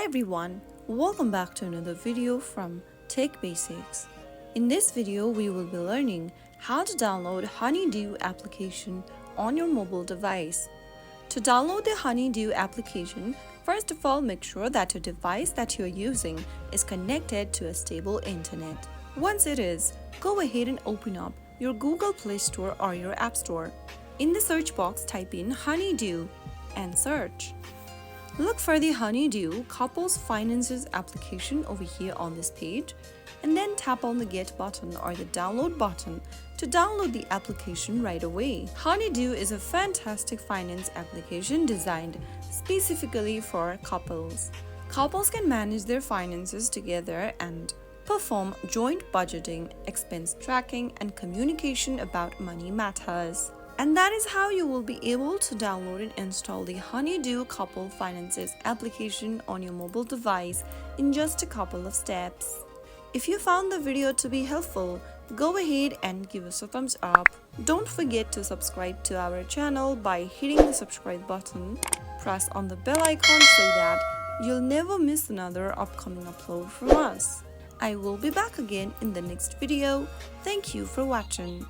Hi everyone, welcome back to another video from Tech Basics. In this video, we will be learning how to download HoneyDue application on your mobile device. To download the HoneyDue application, first of all, make sure that your device that you're using is connected to a stable internet. Once it is, go ahead and open up your Google Play Store or your App Store. In the search box, type in HoneyDue and search. Look for the HoneyDue Couples Finances application over here on this page, and then tap on the Get button or the Download button to download the application right away. HoneyDue is a fantastic finance application designed specifically for couples. Couples can manage their finances together and perform joint budgeting, expense tracking, and communication about money matters. And that is how you will be able to download and install the HoneyDue Couple Finances application on your mobile device in just a couple of steps. If you found the video to be helpful, go ahead and give us a thumbs up. Don't forget to subscribe to our channel by hitting the subscribe button. Press on the bell icon so that you'll never miss another upcoming upload from us. I will be back again in the next video. Thank you for watching.